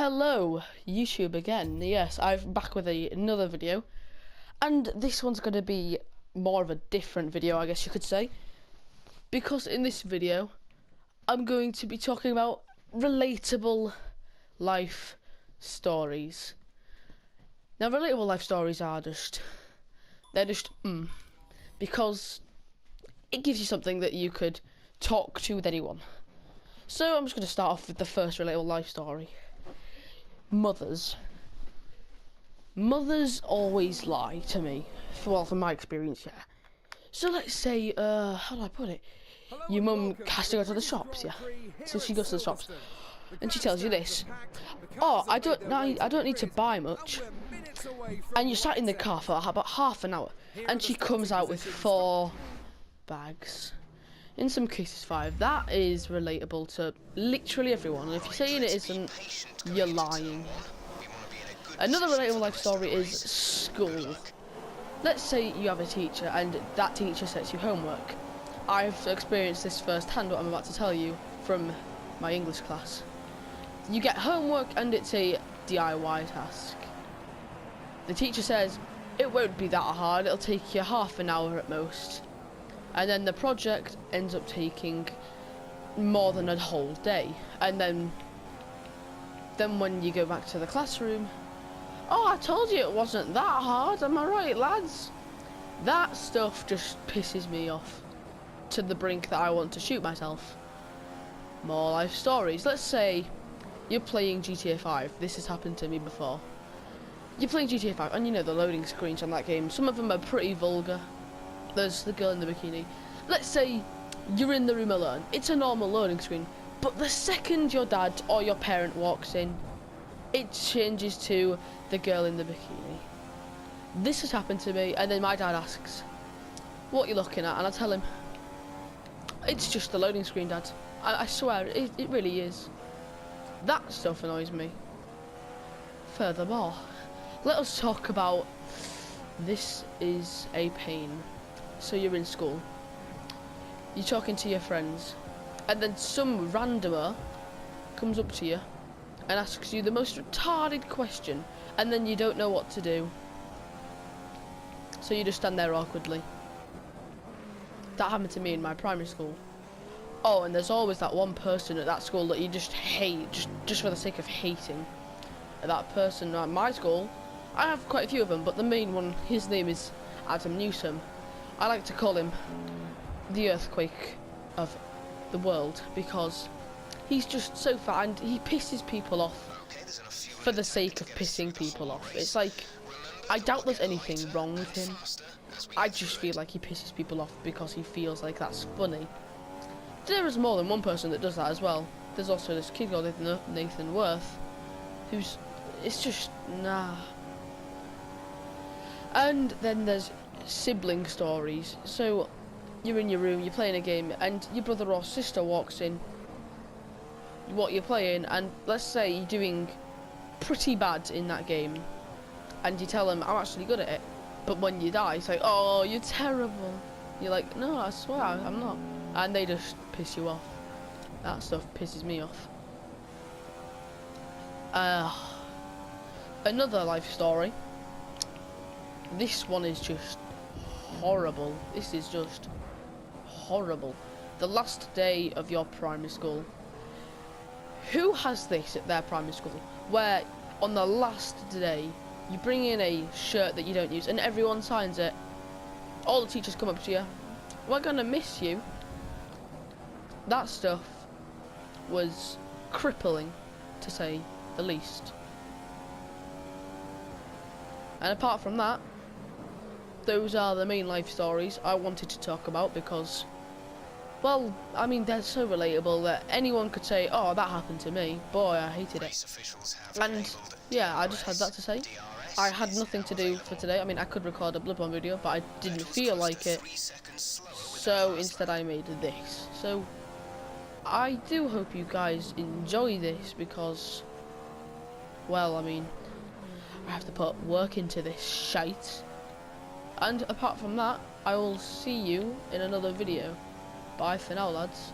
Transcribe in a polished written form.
Hello, YouTube again. Yes, I'm back with another video, and this one's going to be more of a different video, I guess you could say, because in this video I'm going to be talking about relatable life stories. Now, relatable life stories are they're just because it gives you something that you could talk to with anyone. So I'm just going to start off with the first relatable life story. Mothers always lie to me, from my experience, yeah. So let's say, how do I put it? Your mum has to go to the shops, yeah. So she goes to the shops, and she tells you this: "Oh, I don't need to buy much." And you sat in the car for about half an hour, and she comes out with 4 bags. In some cases 5. That is relatable to literally everyone, and if you're saying it isn't, you're lying. Another relatable life story is school. Let's say you have a teacher and that teacher sets you homework. I've experienced this firsthand, what I'm about to tell you, from my English class. You get homework and it's a DIY task. The teacher says it won't be that hard, it'll take you half an hour at most. And then the project ends up taking more than a whole day. And then when you go back to the classroom, "Oh, I told you it wasn't that hard, am I right, lads?" That stuff just pisses me off to the brink that I want to shoot myself. More life stories. Let's say you're playing GTA 5. This has happened to me before. You're playing GTA 5 and you know the loading screens on that game, some of them are pretty vulgar. There's the girl in the bikini. Let's say you're in the room alone. It's a normal loading screen, but the second your dad or your parent walks in, it changes to the girl in the bikini. This has happened to me, and then my dad asks, "What are you looking at?" And I tell him, "It's just the loading screen, Dad." I swear, it really is. That stuff annoys me. Furthermore, let us talk about this is a pain. So you're in school, you're talking to your friends, and then some randomer comes up to you and asks you the most retarded question, and then you don't know what to do. So you just stand there awkwardly. That happened to me in my primary school. Oh, and there's always that one person at that school that you just hate, just for the sake of hating. That person at my school, I have quite a few of them, but the main one, his name is Adam Newsom. I like to call him the earthquake of the world because he's just so fat and he pisses people off for the sake of pissing people off. It's like, I doubt there's anything wrong with him. I just feel like he pisses people off because he feels like that's funny. There is more than one person that does that as well. There's also this kid called Nathan Worth, who's, it's just, nah. And then there's sibling stories. So you're in your room, you're playing a game, and your brother or sister walks in what you're playing, and let's say you're doing pretty bad in that game, and you tell them, "I'm actually good at it," but when you die, it's like, "Oh, you're terrible." You're like, "No, I swear I'm not," and they just piss you off. That stuff pisses me off. Another life story. This one is just horrible. This is just horrible. The last day of your primary school. Who has this at their primary school, where on the last day you bring in a shirt that you don't use and everyone signs it? All the teachers come up to you, "We're gonna miss you." That stuff was crippling, to say the least. And apart from that, those are the main life stories I wanted to talk about because, well, I mean, they're so relatable that anyone could say, "Oh, that happened to me. Boy, I hated it." And yeah, I just had that to say. I had nothing to do for today. I mean, I could record a Bloodborne video, but I didn't feel like it. So instead I made this. So I do hope you guys enjoy this because, well, I mean, I have to put work into this shite. And apart from that, I will see you in another video. Bye for now, lads.